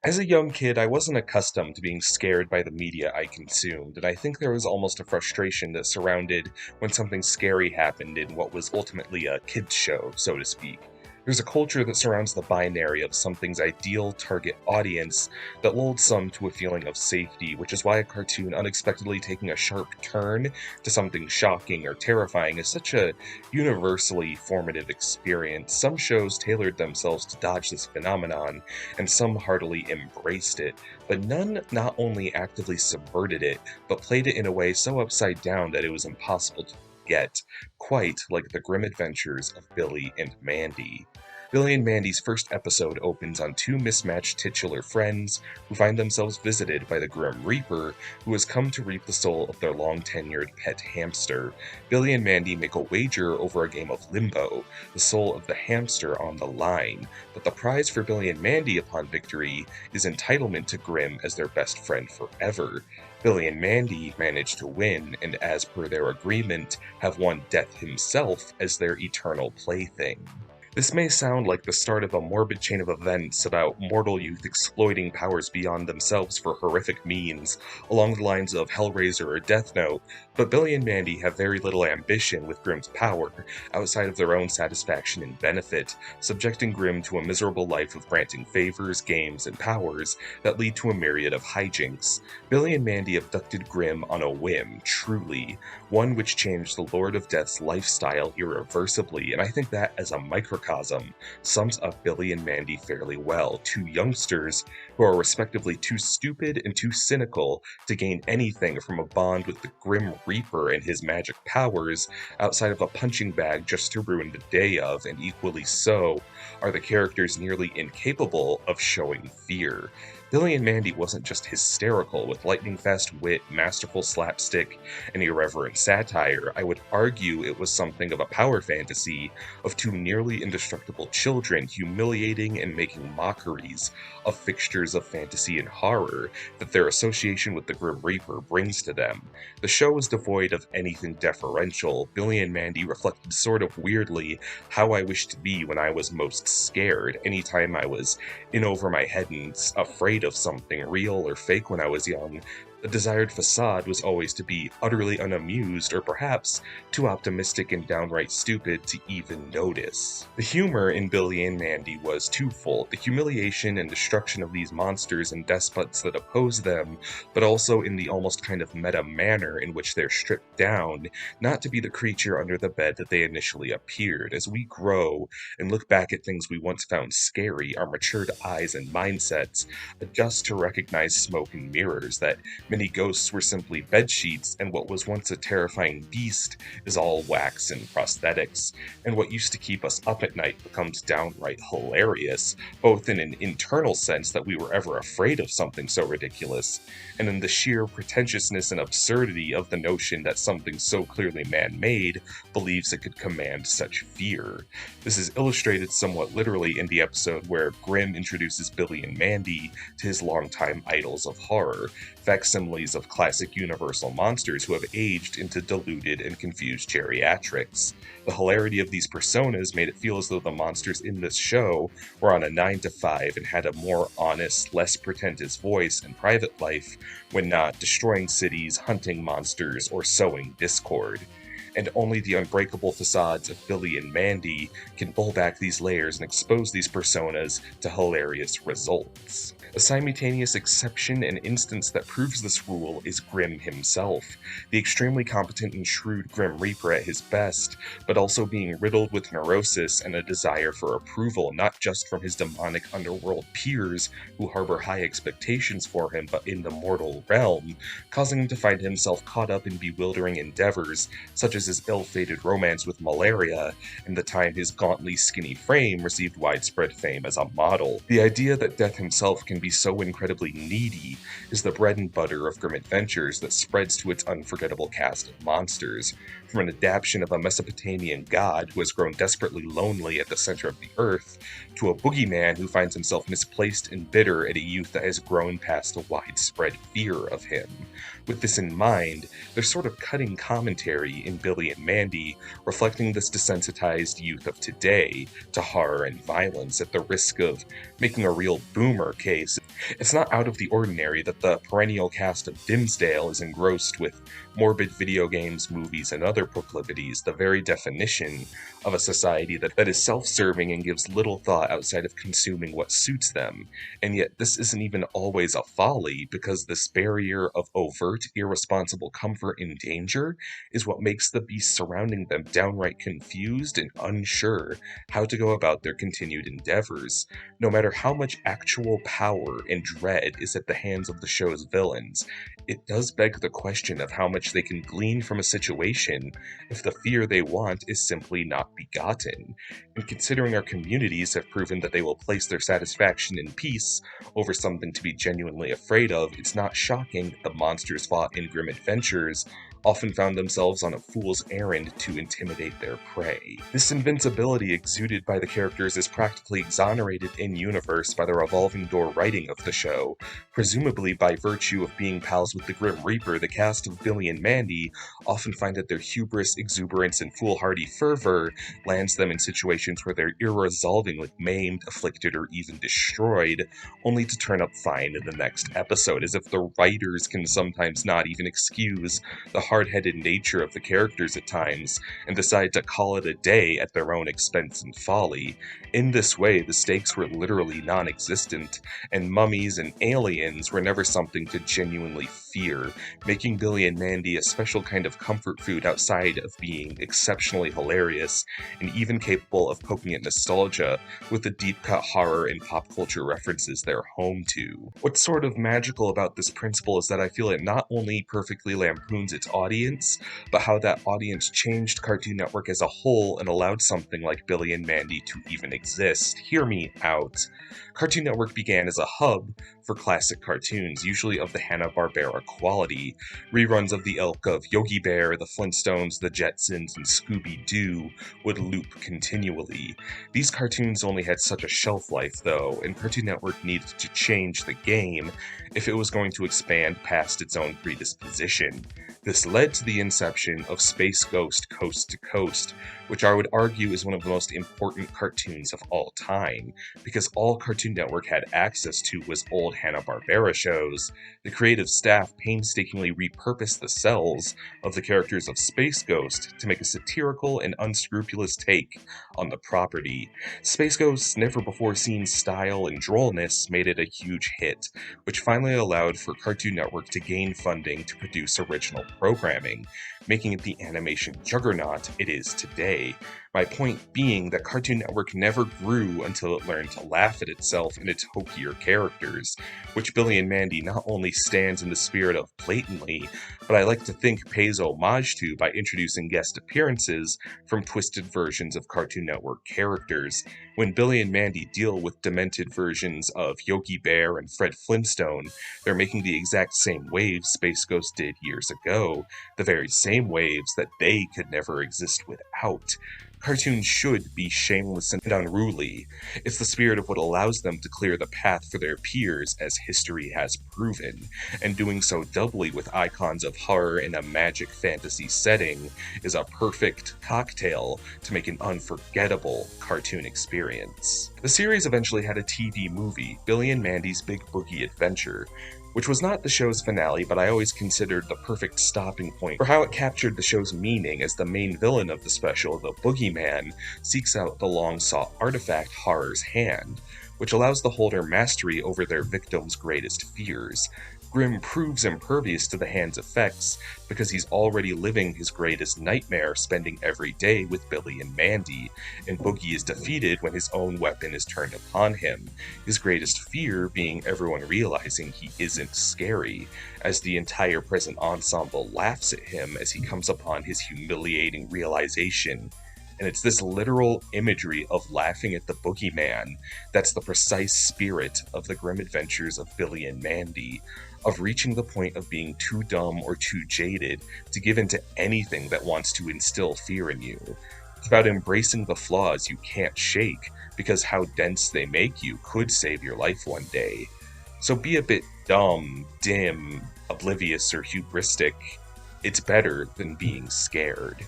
As a young kid, I wasn't accustomed to being scared by the media I consumed, and I think there was almost a frustration that surrounded when something scary happened in what was ultimately a kids' show, so to speak. There's a culture that surrounds the binary of something's ideal target audience that lulled some to a feeling of safety, which is why a cartoon unexpectedly taking a sharp turn to something shocking or terrifying is such a universally formative experience. Some shows tailored themselves to dodge this phenomenon, and some heartily embraced it, but none not only actively subverted it, but played it in a way so upside down that it was impossible to get, quite like the grim adventures of Billy and Mandy. Billy and Mandy's first episode opens on two mismatched titular friends who find themselves visited by the Grim Reaper, who has come to reap the soul of their long-tenured pet hamster. Billy and Mandy make a wager over a game of limbo, the soul of the hamster on the line, but the prize for Billy and Mandy upon victory is entitlement to Grim as their best friend forever. Billy and Mandy manage to win, and as per their agreement, have won Death himself as their eternal plaything. This may sound like the start of a morbid chain of events about mortal youth exploiting powers beyond themselves for horrific means, along the lines of Hellraiser or Death Note, but Billy and Mandy have very little ambition with Grimm's power, outside of their own satisfaction and benefit, subjecting Grimm to a miserable life of granting favors, games, and powers that lead to a myriad of hijinks. Billy and Mandy abducted Grimm on a whim, truly, one which changed the Lord of Death's lifestyle irreversibly, and I think that as a microcosm sums up Billy and Mandy fairly well, two youngsters who are respectively too stupid and too cynical to gain anything from a bond with the Grim Reaper and his magic powers outside of a punching bag just to ruin the day of, and equally so are the characters nearly incapable of showing fear. Billy and Mandy wasn't just hysterical with lightning-fast wit, masterful slapstick, and irreverent satire. I would argue it was something of a power fantasy of two nearly indestructible children humiliating and making mockeries of fixtures of fantasy and horror that their association with the Grim Reaper brings to them. The show is devoid of anything deferential. Billy and Mandy reflected sort of weirdly how I wished to be when I was most scared, anytime I was in over my head and afraid of something real or fake when I was young. The desired facade was always to be utterly unamused or perhaps too optimistic and downright stupid to even notice. The humor in Billy and Mandy was twofold, the humiliation and destruction of these monsters and despots that oppose them, but also in the almost kind of meta manner in which they're stripped down, not to be the creature under the bed that they initially appeared. As we grow and look back at things we once found scary, our matured eyes and mindsets adjust to recognize smoke and mirrors, that many ghosts were simply bed sheets, and what was once a terrifying beast is all wax and prosthetics, and what used to keep us up at night becomes downright hilarious, both in an internal sense that we were ever afraid of something so ridiculous, and in the sheer pretentiousness and absurdity of the notion that something so clearly man-made believes it could command such fear. This is illustrated somewhat literally in the episode where Grimm introduces Billy and Mandy to his longtime idols of horror, facsimiles of classic Universal monsters who have aged into deluded and confused geriatrics. The hilarity of these personas made it feel as though the monsters in this show were on a 9 to 5 and had a more honest, less pretentious voice and private life when not destroying cities, hunting monsters, or sowing discord. And only the unbreakable facades of Billy and Mandy can pull back these layers and expose these personas to hilarious results. A simultaneous exception and instance that proves this rule is Grimm himself, the extremely competent and shrewd Grim Reaper at his best, but also being riddled with neurosis and a desire for approval not just from his demonic underworld peers who harbor high expectations for him, but in the mortal realm, causing him to find himself caught up in bewildering endeavors such as his ill-fated romance with malaria and the time his gauntly skinny frame received widespread fame as a model. The idea that Death himself can be so incredibly needy is the bread and butter of Grim Adventures that spreads to its unforgettable cast of monsters, from an adaptation of a Mesopotamian god who has grown desperately lonely at the center of the earth, to a boogeyman who finds himself misplaced and bitter at a youth that has grown past a widespread fear of him. With this in mind, there's sort of cutting commentary in Billy Billy and Mandy, reflecting this desensitized youth of today to horror and violence at the risk of making a real boomer case. It's not out of the ordinary that the perennial cast of Dimsdale is engrossed with morbid video games, movies, and other proclivities, the very definition of a society that is self-serving and gives little thought outside of consuming what suits them. And yet this isn't even always a folly, because this barrier of overt, irresponsible comfort and danger is what makes the beasts surrounding them downright confused and unsure how to go about their continued endeavors. No matter how much actual power and dread is at the hands of the show's villains, it does beg the question of how much they can glean from a situation if the fear they want is simply not begotten. And considering our communities have proven that they will place their satisfaction in peace over something to be genuinely afraid of, it's not shocking that the monsters fought in grim adventures often found themselves on a fool's errand to intimidate their prey. This invincibility exuded by the characters is practically exonerated in-universe by the revolving door writing of the show. Presumably by virtue of being pals with the Grim Reaper, the cast of Billy and Mandy often find that their hubris, exuberance, and foolhardy fervor lands them in situations where they're irresolvingly maimed, afflicted, or even destroyed, only to turn up fine in the next episode, as if the writers can sometimes not even excuse the hard-headed nature of the characters at times, and decide to call it a day at their own expense and folly. In this way, the stakes were literally non-existent, and mummies and aliens were never something to genuinely fear, making Billy and Mandy a special kind of comfort food outside of being exceptionally hilarious, and even capable of poking at nostalgia with the deep-cut horror and pop culture references they're home to. What's sort of magical about this principle is that I feel it not only perfectly lampoons its audience, but how that audience changed Cartoon Network as a whole and allowed something like Billy and Mandy to even exist. Hear me out. Cartoon Network began as a hub for classic cartoons, usually of the Hanna-Barbera quality. Reruns of the ilk of Yogi Bear, the Flintstones, the Jetsons, and Scooby-Doo would loop continually. These cartoons only had such a shelf life, though, and Cartoon Network needed to change the game if it was going to expand past its own predisposition. This led to the inception of Space Ghost Coast to Coast, which I would argue is one of the most important cartoons of all time. Because all Cartoon Network had access to was old Hanna-Barbera shows, the creative staff painstakingly repurposed the cells of the characters of Space Ghost to make a satirical and unscrupulous take on the property. Space Ghost's never-before-seen style and drollness made it a huge hit, which finally allowed for Cartoon Network to gain funding to produce original programming, making it the animation juggernaut it is today. My point being that Cartoon Network never grew until it learned to laugh at itself and its hokier characters, which Billy and Mandy not only stands in the spirit of blatantly, but I like to think pays homage to by introducing guest appearances from twisted versions of Cartoon Network characters. When Billy and Mandy deal with demented versions of Yogi Bear and Fred Flintstone, they're making the exact same waves Space Ghost did years ago, the very same waves that they could never exist without. Cartoons should be shameless and unruly. It's the spirit of what allows them to clear the path for their peers, as history has proven, and doing so doubly with icons of horror in a magic fantasy setting is a perfect cocktail to make an unforgettable cartoon experience. The series eventually had a TV movie, Billy and Mandy's Big Boogey Adventure, which was not the show's finale, but I always considered the perfect stopping point for how it captured the show's meaning, as the main villain of the special, the boogeyman, seeks out the long-sought artifact Horror's Hand, which allows the holder mastery over their victim's greatest fears. Grim proves impervious to the hand's effects because he's already living his greatest nightmare, spending every day with Billy and Mandy, and Boogey is defeated when his own weapon is turned upon him, his greatest fear being everyone realizing he isn't scary, as the entire present ensemble laughs at him as he comes upon his humiliating realization. And it's this literal imagery of laughing at the boogeyman that's the precise spirit of the grim adventures of Billy and Mandy, of reaching the point of being too dumb or too jaded to give in to anything that wants to instill fear in you. It's about embracing the flaws you can't shake, because how dense they make you could save your life one day. So be a bit dumb, dim, oblivious, or hubristic. It's better than being scared.